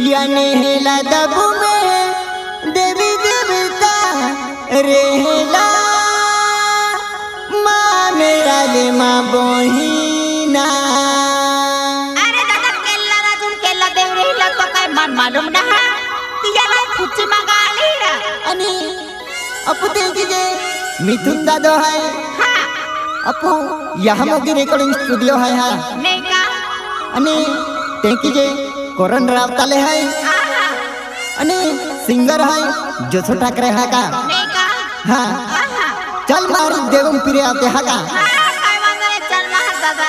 यानी हेला दबू में देवी देवता रेला माँ मेरा ले माँ बोहिना। अरे दादा केला राजून केला देव रेला तो काय मान मालूम ना तियाला फुच्ची मागाली ना आणि अपू त्यांची जे मिथुन दादो है हा अपू यहाँ मोगी रेकॉर्डिंग स्टुडिओ है हा नाही का आणि त्यांची जे करण रावताले है आहा आणि सिंगर है जोशो ठाकरे हा का नाही का हा आहा चल मारी देवम फिरे आते हा का हा काय वांदा नाही चल महार दादा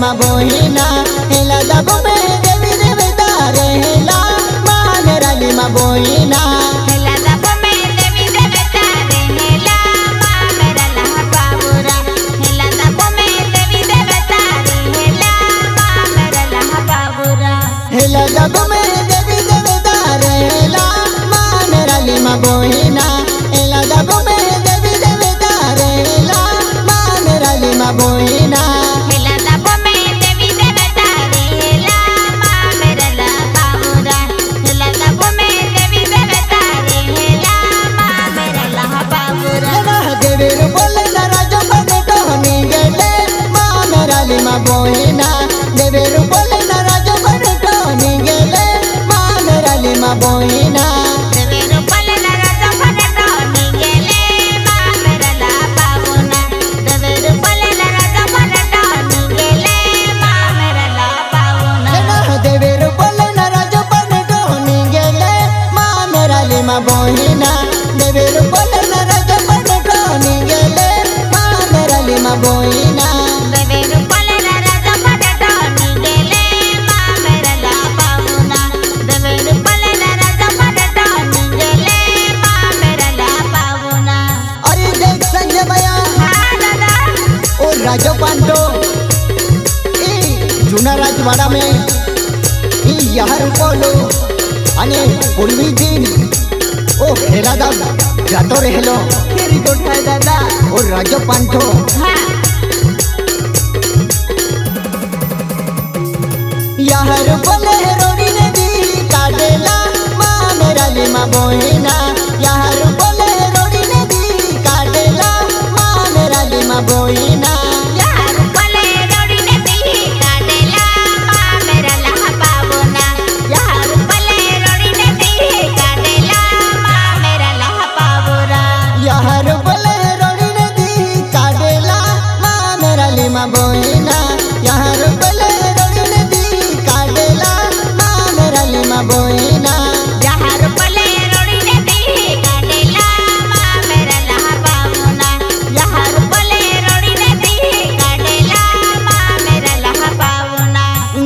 माँ बोहिना हेला दबू में देवी देवता रेला माँ मेरा ली माँ बोहिना हेला दबू में देवी देवता रेला माँ मेरा लहा बाबूरा हेला दबू में देवी देवता रेला माँ मेरा लहा बाबूरा हेला दबू में देवी देवता रेला माँ मेरा ली माँ बोहिना हेला दबू में देवी देवता रेला माँ मेरा ली माँ बोहिना बोहिना देवेरु बोले ना राजो बनतो निगेले माँ मेरा ले माँ बोहिना देवेरु बोले ना राजो बनतो निगेले माँ मेरा ला बाबूना देवेरु बोले ना राजो बनतो निगेले माँ मेरा ला बाबूना ना देवेरु बोले ना राजो बनतो निगेले माँ मेरा ले माँ बोहिना देवेरु बोले ना राजो बनतो निगेले माँ मेरा ले माँ बोहिना देवेरु राजो पांडो जुना राजवाड़ा में यहाँ रुपलो अने पूर्वी दिन ओ हेला दादा जातो रहेलो तेरी गोठाय दादा ओ राजो पांडो यहाँ रुपले रोड़ी ने दी काटेला माँ मेरा ले माँ बोहिना यहाँ रुपले रोड़ी ने दी काटेला माँ मेरा ले माँ बोहिना बोहिना यहाँ रुपले रोड़ी ने दी काटेला माँ मेरा ले माँ बोहिना यहाँ रुपले रोड़ी ने दी काटेला माँ मेरा लहा बाबूना यहाँ रुपले रोड़ी ने दी काटेला माँ मेरा लहा बाबूना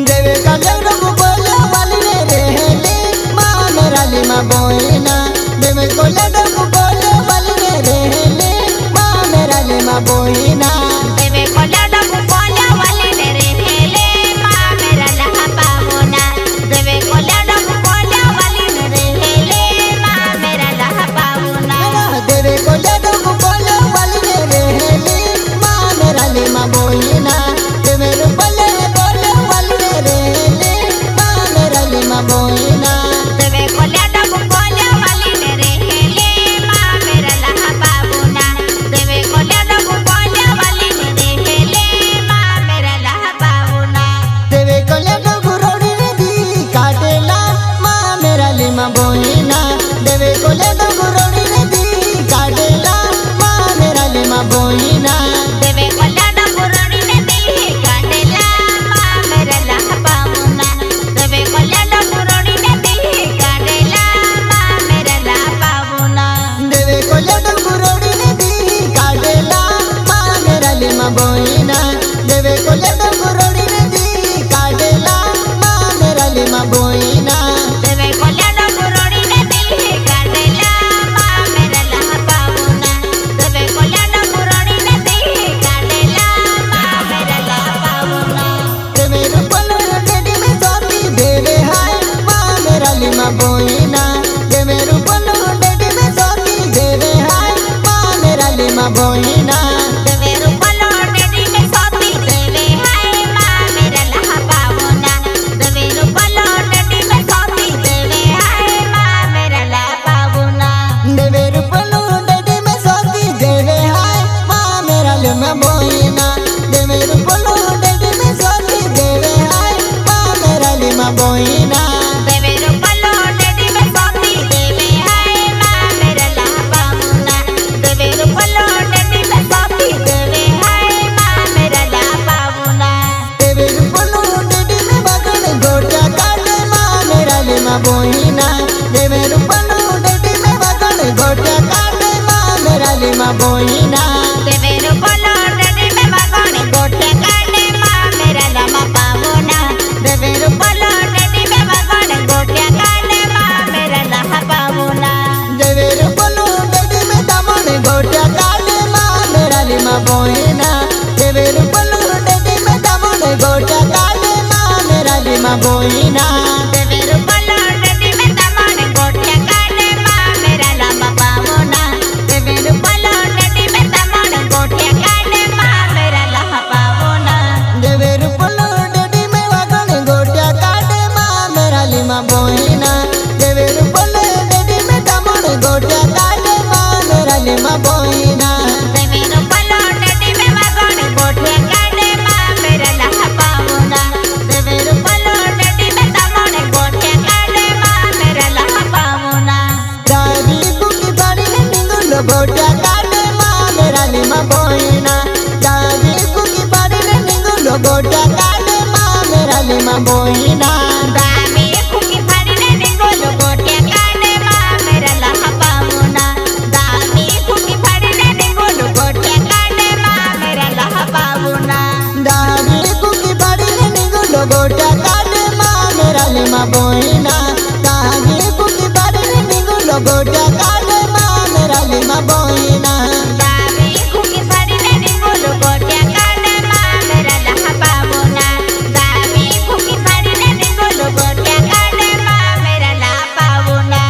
देवे का जगह बोले वाली ने रहेले माँ मेरा ले माँ बोहिना देवे को लडक बोले वाली ने रहेले माँ मेरा ले माँ बोहिना देवे को लडक बोले वाली बोहिना देवे रूपलो डेडी में सोती देवे हाय माँ मेरा लहा पावना देवे रूपलो डेडी में सोती देवे हाय माँ मेरा लहा पावना देवे रूपलो डेडी में सोती देवे हाय माँ मेरा लहा बोहिना देवे रूपलो डेडी में सोती देवे हाय माँ मेरा लहा बोहिना देवे रूपलो डेडी में सोती देवे हाय माँ मेरा लहा पावना देवे रूपलो डेडी में सोती देवे हाय माँ मेरा लहा पावना देवे रूपलो डेडी में बगन गोटा काटे माँ मेरा लहा बोहिना देवे रूपलो डेडी में बगन गोटा काटे माँ मेरा लहा बोहिना देवे रूपलो डेडी में बगन गोटे काटे माँ मेरा लहा पावना देवे रूपलो डेडी में बगन गोटे काटे माँ मेरा लहा पावना देवे रूपलो डेडी में दमन गोटा काटे माँ मेरा लहा बोहिना देवे रूपलो डेडी में दमन गोटा काटे माँ मेरा लहा बोहिना देवे रूपलो डेडी में दमन गोटे काटे माँ मेरा लहा पावना देवे रूपलो डेडी में दमन गोटे काटे माँ मेरा लहा पावना देवे रूपलो डेडी में बगन गोटा काटे माँ मेरा लहा बोहिना देवे रूपलो डेडी में दमन गोटा काटे माँ मेरा लहा बोहिना देवे रूपलो डेडी में बगन गोटे काटे माँ मेरा लहा पावना देवे रूपलो डेडी में दमन गोटे काटे माँ मेरा लहा पावना दादी कुकी बाड़ी ने निंगुलो गोटा काटे माँ मेरा लहा बोहिना दादी कुकी बाड़ी ने निंगुलो गोटा काटे माँ मेरा लहा बोहिना दामी कुकी फाड़ी ने निंगोलो गोटे काटे माँ मेरा लहा पावना दामी कुकी फाड़ी ने निंगोलो गोटे काटे माँ मेरा लहा पावना दादी कुकी बाड़ी ने निंगुलो गोटा काटे माँ मेरा लहा बोहिना दादी कुकी बाड़ी ने निंगुलो गोटा काटे माँ मेरा लहा बोहिना दामी कुकी फाड़ी ने निंगोलो गोटे काटे माँ मेरा लहा पावना दामी कुकी फाड़ी ने निंगोलो गोटे काटे माँ मेरा लहा पावना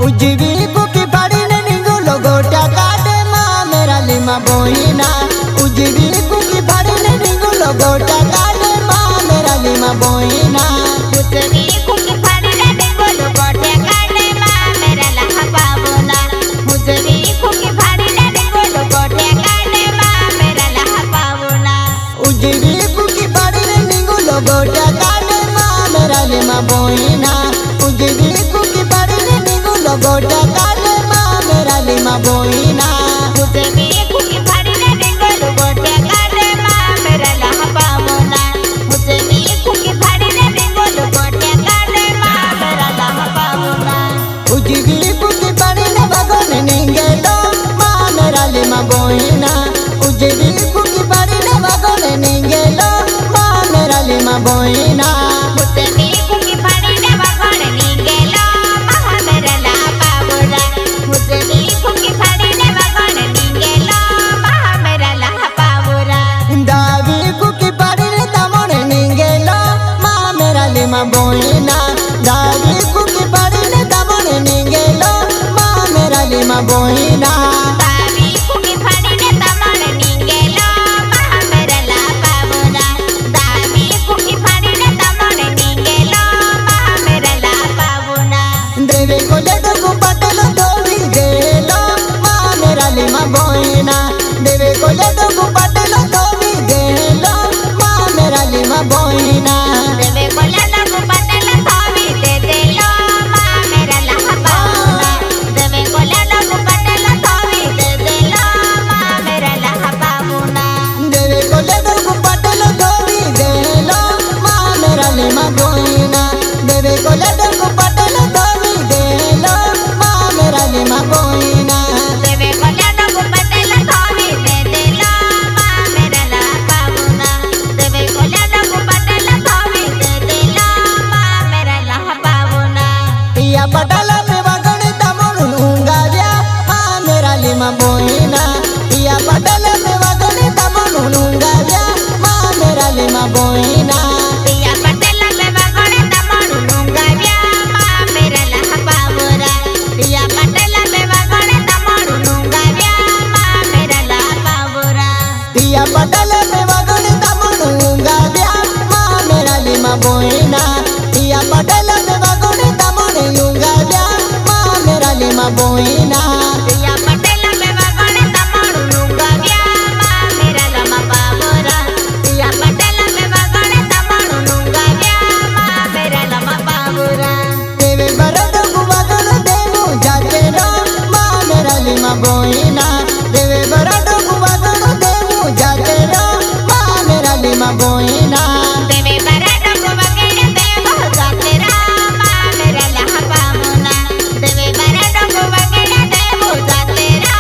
उजवी कुकी बाड़ी ने निंगुलो गोटा काटे माँ मेरा लहा बोहिना उजवी कुकी बाड़ी ने निंगुलो गोटा काटे माँ मेरा लहा बोहिना मुझवी कुकी फाड़ी ने निंगोलो गोटे काटे माँ मेरा लहा पावना मुझवी कुकी फाड़ी ने निंगोलो गोटे काटे माँ मेरा लहा पावना उजवी कुकी बाड़ी ने निंगुलो गोटा काटे माँ मेरा लहा बोहिना उजवी कुकी बाड़ी ने निंगुलो गोटा काटे माँ मेरा लहा बोहिना मुझवी कुकी फाड़ी ने निंगोलो गोटे काटे माँ मेरा लहा पावना मुझवी कुकी फाड़ी ने निंगोलो गोटे काटे माँ मेरा लहा पावना उजवी कुकी बाड़ी ने बगन निंगेलो माँ मेरा लहा बोहिना उजवी कुकी बाड़ी ने बगन निंगेलो माँ मेरा लहा बोहिना मुझवी कुकी फाड़ी ने बगन निंगेलो माँ मेरा लहा पावना मुझवी कुकी फाड़ी ने बगन निंगेलो माँ मेरा लहा पावना दावी कुकी बाड़ी ने दमन निंगेलो माँ मेरा लहा बोहिना दावी कुकी बाड़ी ने दमन निंगेलो माँ मेरा लहा बोहिना दामी कुकी फाड़ी ने दमन निंगेलो माँ मेरा लहा पावना दामी कुकी फाड़ी ने दमन निंगेलो माँ मेरा लहा पावना देवे को ले दो पटलो धोबी देलो माँ मेरा लहा बोहिना देवे को ले दो पटलो धोबी देलो माँ मेरा लहा बोहिना देवे कोला लगु पटल थोवी दे देलो माँ मेरा लहा पावना देवे कोला लगु पटल थोवी दे देलो माँ मेरा लहा पावना देवे को ले दो पटलो धोबी देलो माँ मेरा लहा बोहिना देवे को ले दो पटलो धोबी देलो माँ मेरा लहा बोहिना देवे कोला लगु पटल थोवी दे देलो माँ मेरा लहा पावना देवे कोला लगु पटल थोवी दे देलो माँ मेरा लहा पावना या पटला में बगन दमन लूंगाव्या माँ मेरा लहा बोहिना या पटला में बगन दमन लूंगाव्या माँ मेरा लहा बोहिना पिया पटल में बगन दमन लूंगाव्या माँ मेरा लहा पावना पिया पटल में बगन दमन लूंगाव्या माँ मेरा लहा पावना तिया पटल में वगण तमण गाव्या मेरा लिमा बोईना तिया पटल में वगण तमण गाव्या मेरा लिमा बोईना तिया पटल में वगण तमण गाव्या मेरा लमा बाबूरा तिया पटल में वगण तमण गाव्या मेरा लमा बाबूरा देवे बरड वगण देवू जाते रो मेरा लिमा बोईना देवे बरड वगण देवू जाते रो मेरा लिमा बोईना देवे बरड वगण देवू जाते रो मेरा लहा बाबूना देवे बरड वगण देवू जाते रो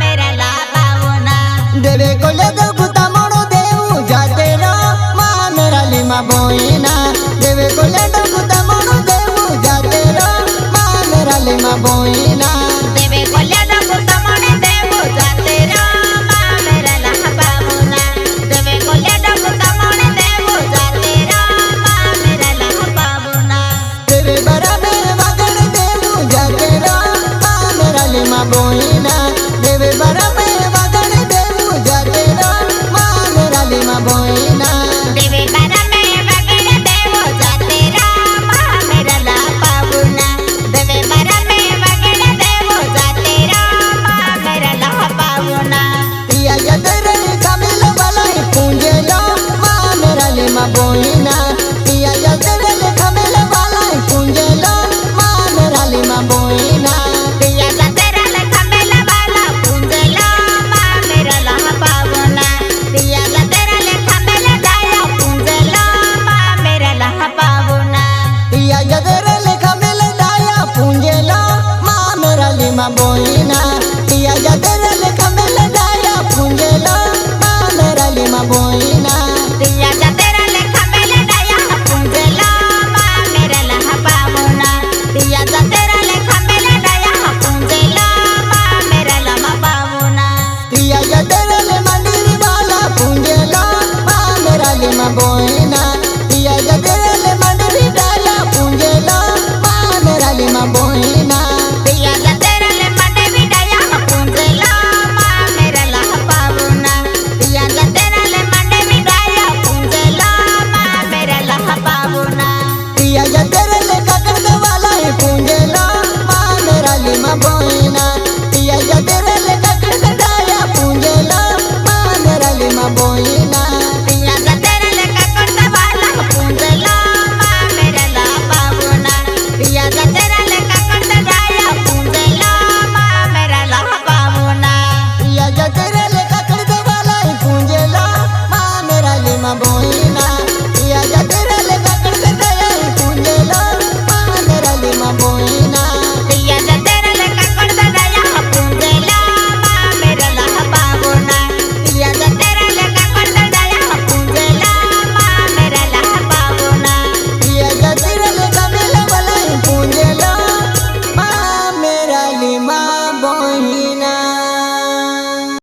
मेरा लहा बाबूना देवे कोले दगु तमणो देवू जाते रो मेरा लिमा बोईना देवे कोले दगु तमणो देवू जाते रो मेरा लिमा बोईना देवे कोले दगु तमण देवू जाते रो मेरा लहा बाबूना देवे कोले दगु तमण देवू जाते रो मेरा लहा बाबूना देवे बरा में वगण देवू जाते रो मेरा लिमा बोईना देवे बरा में वगण देवू जाते रो मेरा लिमा बोईना देवे बरा में वगण देवू जाते रो मेरा लहा बाबूना देवे बरा में वगण देवू जाते रो मेरा लहा बाबूना तिया जते